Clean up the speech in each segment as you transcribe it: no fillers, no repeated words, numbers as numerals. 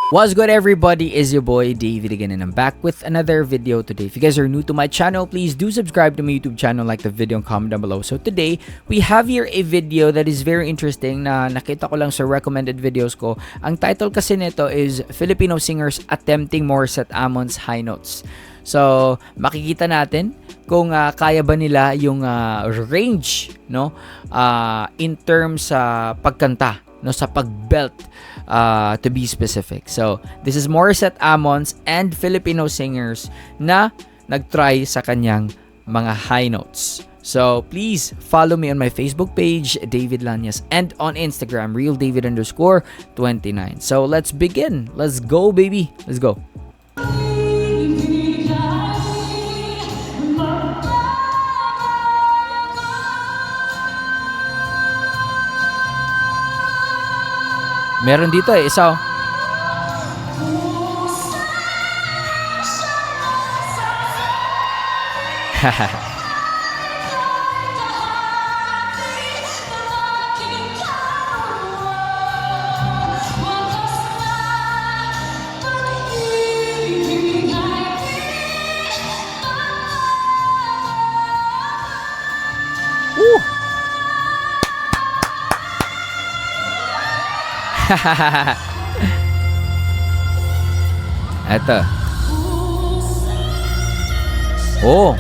What's good, everybody? Is your boy David again, and I'm back with another video today. If you guys are new to my channel, please do subscribe to my YouTube channel, like the video, and comment down below. So today, we have here a video that is very interesting na nakita ko lang sa recommended videos ko. Ang title kasi nito is Filipino Singers Attempting Morissette Amon's High Notes. So, makikita natin kung kaya ba nila yung range, no, in terms sa pagkanta, no, sa pagbelt, to be specific. So, this is Morissette Amons and Filipino singers na nagtry sa kanyang mga high notes. So, please follow me on my Facebook page, David Lanyas, and on Instagram, realdavid_29. So, let's begin. Let's go, baby. Let's go. Meron dito isa. Eto. Oh.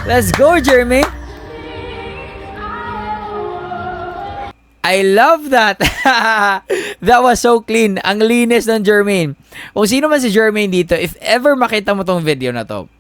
Let's go, Jeremy. I love that. That was so clean. Ang linis ng Jermaine. Kung sino man si Jermaine dito, if ever makita mo tong video na to,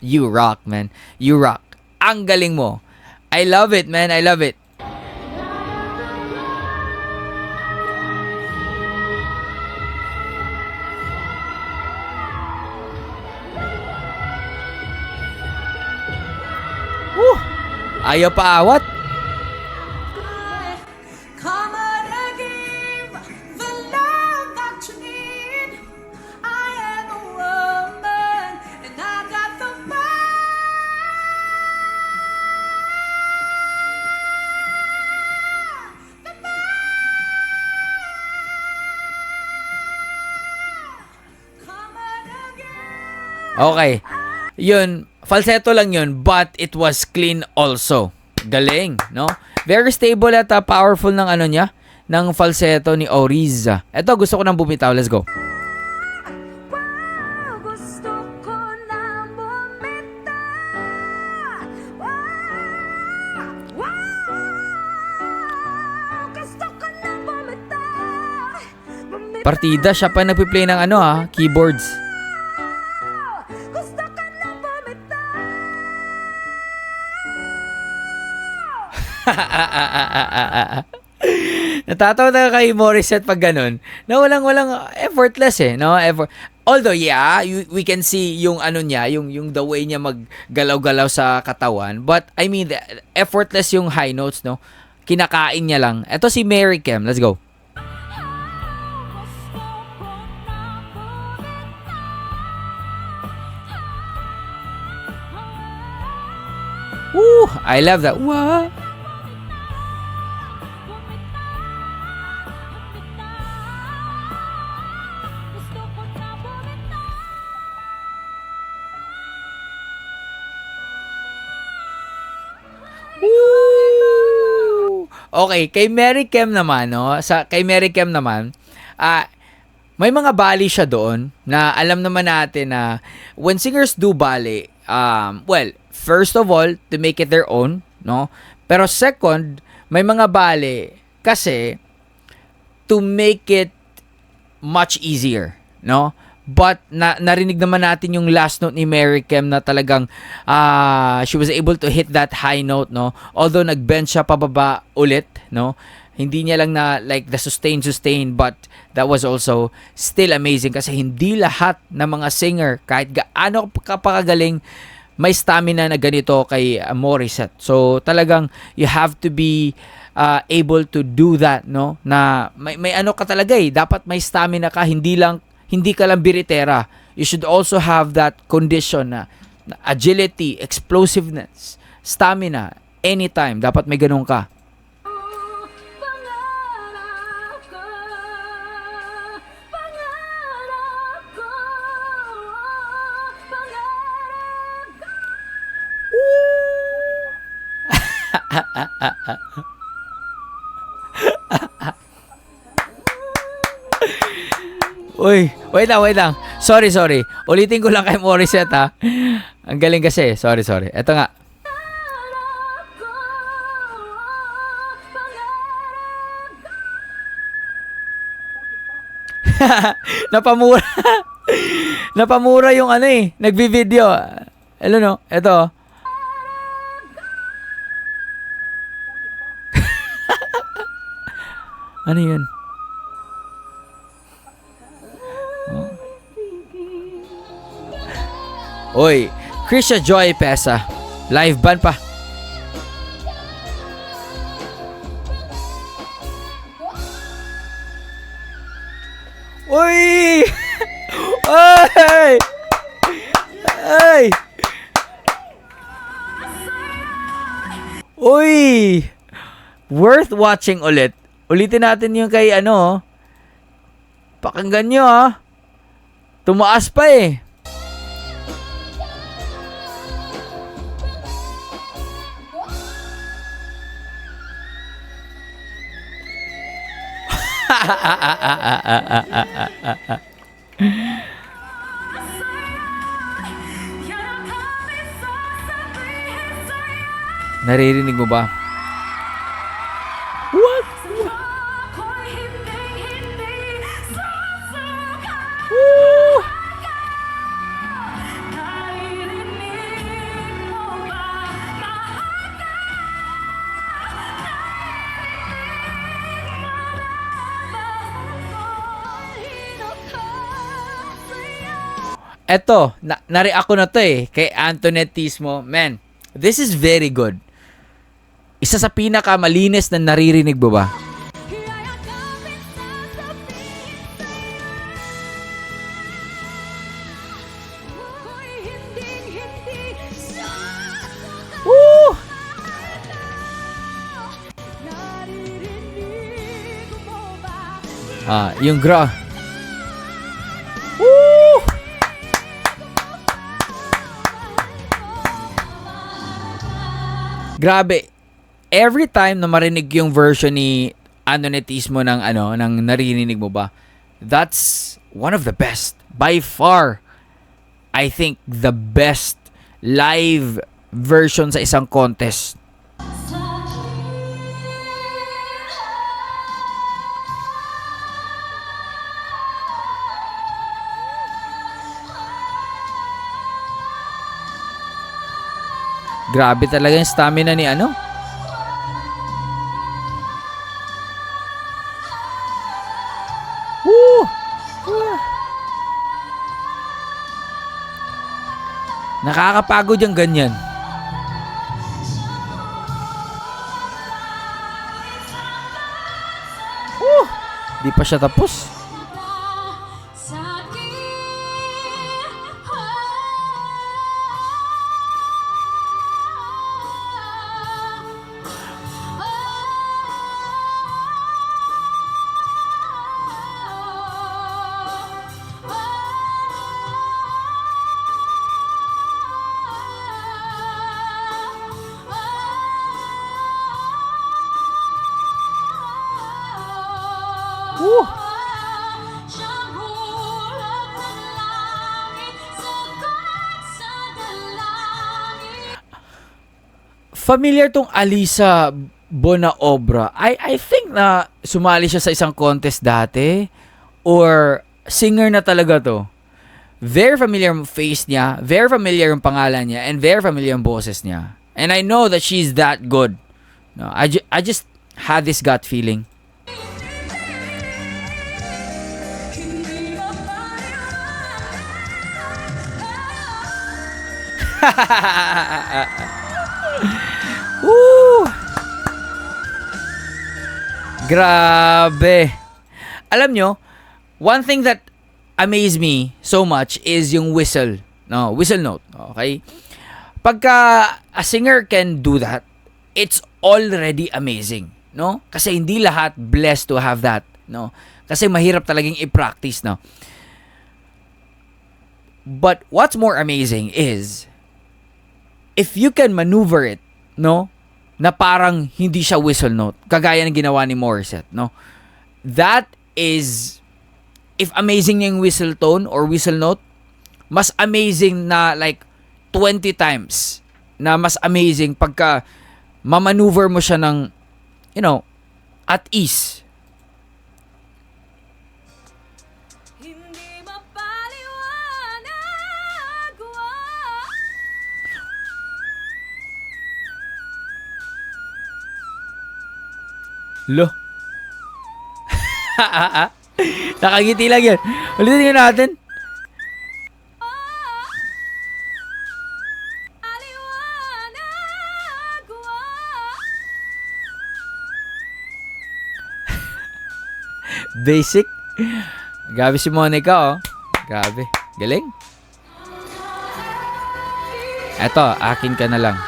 you rock, man. You rock. Ang galing mo. I love it, man. I love it. Ayaw pa awat. Okay. Yun, falsetto lang yun, but it was clean also. Galing, no? Very stable at powerful ng ano niya, ng falsetto ni Oriza. Ito, gusto ko nang bumitaw. Let's go. Partida, siya pa nagpi-play ng ano keyboards. Natatawa na kay Morissette pag ganun na walang effortless no? Although we can see yung ano niya, yung the way niya maggalaw-galaw sa katawan, but I mean effortless yung high notes, no? Kinakain niya lang. Ito si Mary Kem, let's go. Woo! I love that. What? Okay, kay Mary Kem naman, no? Kay Mary Kem naman, may mga bali siya doon na alam naman natin na when singers do bali, well, first of all, to make it their own, no? Pero second, may mga bali kasi to make it much easier, no? But narinig naman natin yung last note ni Mary Kem na talagang she was able to hit that high note, no? Although nag-bend siya pababa ulit, no? Hindi niya lang na like the sustain, but that was also still amazing kasi hindi lahat ng mga singer, kahit gaano kapakagaling, may stamina na ganito kay Morissette. So talagang you have to be able to do that, no? Na may ano ka talaga eh. Dapat may stamina ka, hindi ka lang biritera. You should also have that condition na agility, explosiveness, stamina, anytime. Dapat may ganun ka. Uy, wait lang. Sorry. Ulitin ko lang kay Morissette ha. Ang galing kasi. Sorry. Eto nga. Napamura. Napamura yung ano eh. Nagbi-video. Hello no? Eto. Ano yun? Oy, Krisha Joy Pesa. Live band pa. Uy! Ay! Ay! Uy! Worth watching ulit. Ulitin natin yung kay ano. Pakinggan nyo ha. Tumaas pa eh. Naririnig mo ba? What? Woo! Eto, nare-ako na to eh, kay Antoinette Tismo. Man, this is very good. Isa sa pinaka malinis na naririnig mo ba? Woo! Yung Woo! Grabe. Every time na marinig yung version ni Antoinette Tismo ng naririnig mo ba? That's one of the best. By far, I think the best live version sa isang contest. Grabe talaga yung stamina ni ano? Woo! Nakakapagod yung ganyan. Woo! Di pa siya tapos. Woo! Familiar tong Alisa Bonaobra. I think na sumali siya sa isang contest dati or singer na talaga to. Very familiar yung face niya, very familiar yung pangalan niya, and very familiar yung boses niya. And I know that she's that good. No, I just had this gut feeling. Woo! Grabe. Alam nyo, one thing that amazed me so much is yung whistle. No, whistle note. Okay? Pagka a singer can do that, it's already amazing. No? Kasi hindi lahat blessed to have that. No? Kasi mahirap talagang i-practice. No? But what's more amazing is if you can maneuver it, no? Na parang hindi siya whistle note, kagaya ng ginawa ni Morissette, no? That is, if amazing yung whistle tone or whistle note, mas amazing na like 20 times na mas amazing pagka mamaneuver mo siya ng, you know, at ease. Lo. Nakangiti lang yan. Ulitin natin. Basic. Grabe si Monica, oh. Grabe. Galing. Eto, akin ka na lang.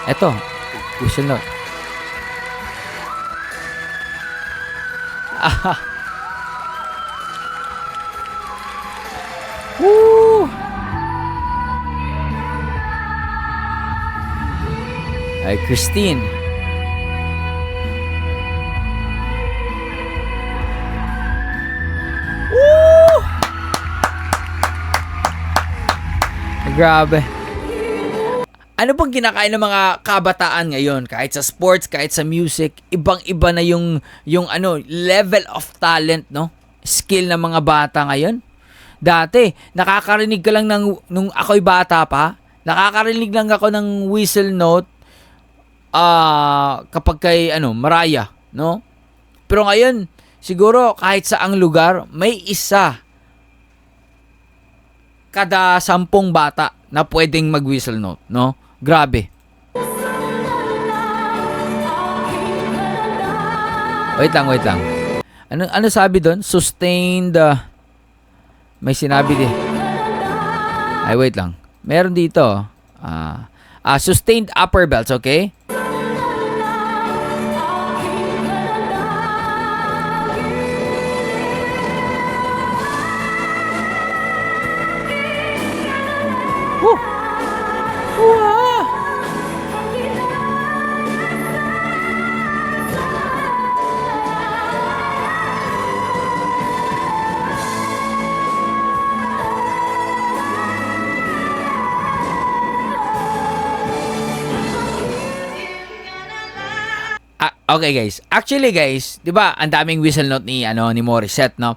Eto, whistle note. Ah. Woo! Ay, Christine. Woo! Grabe. Ano bang kinakain ng mga kabataan ngayon? Kahit sa sports, kahit sa music, ibang-iba na yung level of talent, no? Skill ng mga bata ngayon. Dati, nakakarinig ka lang nung ako'y bata pa, nakakarinig lang ako ng whistle note kapag kay Mariah, no? Pero ngayon, siguro kahit saang lugar, may isa kada 10 bata na pwedeng mag-whistle note, no? Grabe. Wait lang. Ano sabi doon? Sustained may sinabi din. Ay, wait lang. Meron dito. Sustained upper belts, okay? Woo! Wow! Okay guys. Actually guys, 'di ba, ang daming whistle note ni Morissette, no?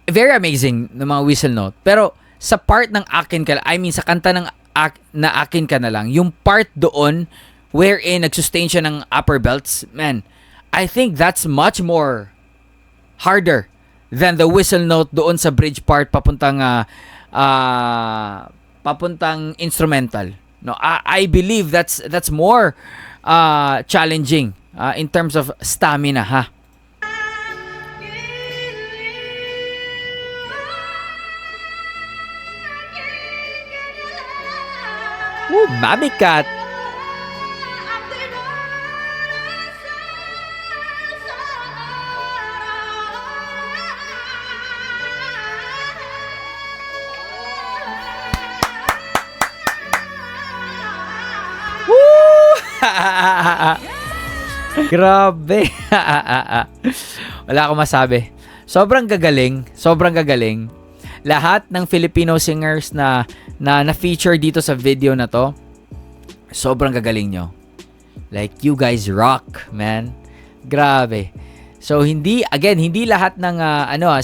Very amazing ng mga whistle note. Pero sa part ng Akin Ka, sa kanta ng na Akin Ka na lang, yung part doon wherein nagsustain siya ng upper belts, man, I think that's much more harder than the whistle note doon sa bridge part papuntang instrumental. No, I believe that's more challenging in terms of stamina, ha. Woo, Mami Cat. Grabe. Wala akong masabi. Sobrang gagaling. Lahat ng Filipino singers na na-feature dito sa video na to, sobrang gagaling nyo. Like, you guys rock, man. Grabe. So, hindi lahat ng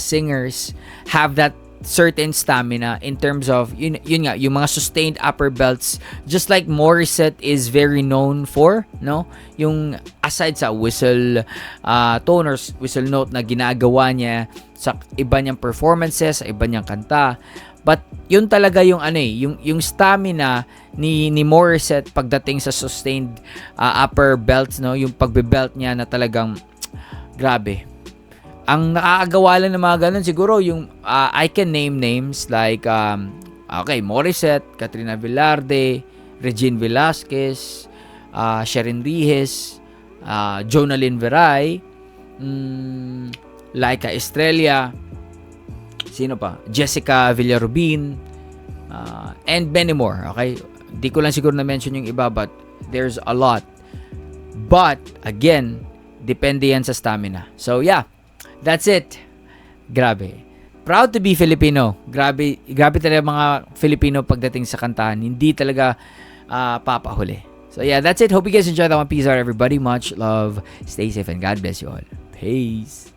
singers have that certain stamina in terms of yun nga yung mga sustained upper belts, just like Morissette is very known for, no, yung aside sa whistle tone or whistle note na ginagawa niya sa iba niyang performances, sa iba niyang kanta, but yun talaga yung yung stamina ni Morissette pagdating sa sustained upper belts, no, yung pagbe-belt niya na talagang grabe. Ang nakakagawa lang ng mga ganun siguro yung I can name names like okay, Morissette, Katrina Velarde, Regine Velasquez, Sherin Rihes, Jonalyn Veray, Laika Estrella, sino pa? Jessica Villarubin, and many more. Okay? Di ko lang siguro na-mention yung iba, but there's a lot. But again, depende yan sa stamina. So yeah, that's it. Grabe. Proud to be Filipino. Grabe talaga mga Filipino pagdating sa kantahan. Hindi talaga papahuli. So yeah, that's it. Hope you guys enjoyed that one. Peace out, everybody. Much love. Stay safe and God bless you all. Peace.